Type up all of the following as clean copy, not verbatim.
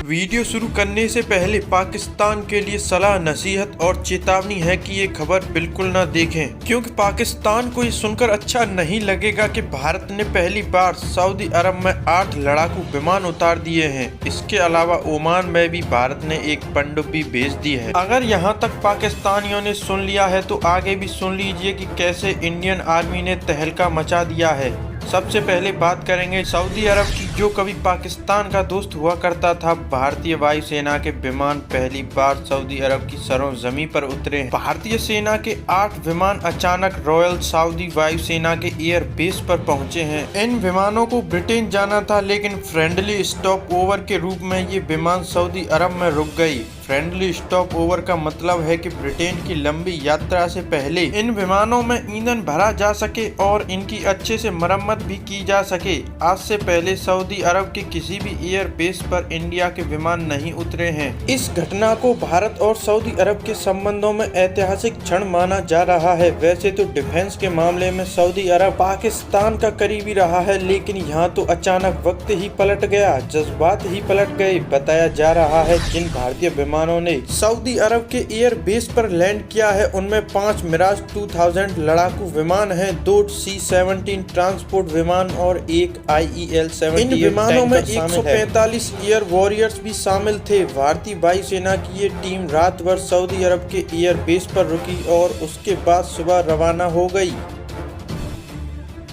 Video शुरू करने से पहले पाकिस्तान के लिए सलाह नसीहत और चेतावनी है कि ये खबर बिल्कुल ना देखें, क्योंकि पाकिस्तान को ये सुनकर अच्छा नहीं लगेगा कि भारत ने पहली बार सऊदी अरब में 8 लड़ाकू विमान उतार दिए हैं। इसके अलावा ओमान में भी भारत ने एक पनडुब्बी भेज दी है। अगर यहाँ तक पाकिस्तानियों ने सुन लिया है तो आगे भी सुन लीजिए कि कैसे इंडियन आर्मी ने तहलका मचा दिया है। सबसे पहले बात करेंगे सऊदी अरब की, जो कभी पाकिस्तान का दोस्त हुआ करता था। भारतीय वायुसेना के विमान पहली बार सऊदी अरब की सरजमीं पर उतरे। भारतीय सेना के 8 विमान अचानक रॉयल सऊदी वायुसेना के एयर बेस पर पहुंचे हैं। इन विमानों को ब्रिटेन जाना था, लेकिन फ्रेंडली स्टॉप ओवर के रूप में ये विमान सऊदी अरब में रुक गई। फ्रेंडली स्टॉप ओवर का मतलब है कि ब्रिटेन की लंबी यात्रा से पहले इन विमानों में ईंधन भरा जा सके और इनकी अच्छे से मरम्मत भी की जा सके। आज से पहले सऊदी अरब के किसी भी एयर बेस पर इंडिया के विमान नहीं उतरे हैं। इस घटना को भारत और सऊदी अरब के संबंधों में ऐतिहासिक क्षण माना जा रहा है। वैसे तो डिफेंस के मामले में सऊदी अरब पाकिस्तान का करीबी रहा है, लेकिन यहाँ तो अचानक वक्त ही पलट गया, जज्बात ही पलट गए। बताया जा रहा है जिन भारतीय विमानों ने सऊदी अरब के एयर बेस पर लैंड किया है उनमें 5 मिराज 2000 लड़ाकू विमान हैं, 2 C-17 ट्रांसपोर्ट विमान और एक IEL-78। इन विमानों में 145 एयर वॉरियर्स भी शामिल थे। भारतीय वायुसेना की ये टीम रात भर सऊदी अरब के एयर बेस पर रुकी और उसके बाद सुबह रवाना हो गई।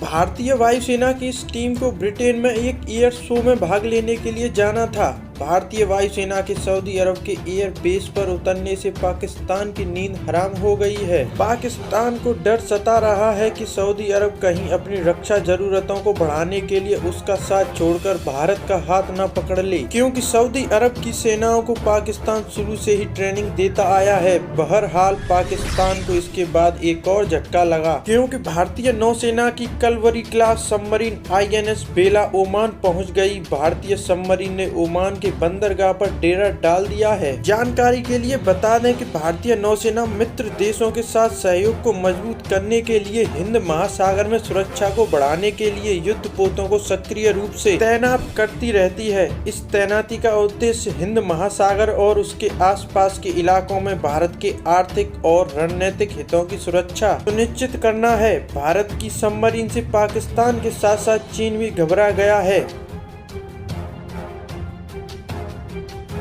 भारतीय वायुसेना की इस टीम को ब्रिटेन में एक एयर शो में भाग लेने के लिए जाना था। भारतीय वायुसेना के सऊदी अरब के एयर बेस पर उतरने से पाकिस्तान की नींद हराम हो गई है। पाकिस्तान को डर सता रहा है कि सऊदी अरब कहीं अपनी रक्षा जरूरतों को बढ़ाने के लिए उसका साथ छोड़कर भारत का हाथ न पकड़ ले, क्योंकि सऊदी अरब की सेनाओं को पाकिस्तान शुरू से ही ट्रेनिंग देता आया है। बहरहाल पाकिस्तान को इसके बाद एक और झटका लगा, क्योंकि भारतीय नौसेना की कलवरी क्लास सबमरीन INS बेला ओमान पहुँच गयी। भारतीय सबमरीन ने ओमान के बंदरगाह पर डेरा डाल दिया है। जानकारी के लिए बता दें कि भारतीय नौसेना मित्र देशों के साथ सहयोग को मजबूत करने के लिए हिंद महासागर में सुरक्षा को बढ़ाने के लिए युद्धपोतों को सक्रिय रूप से तैनात करती रहती है। इस तैनाती का उद्देश्य हिंद महासागर और उसके आसपास के इलाकों में भारत के आर्थिक और रणनीतिक हितों की सुरक्षा सुनिश्चित करना है। भारत की सबमरीन से पाकिस्तान के साथ साथ चीन भी घबरा गया है।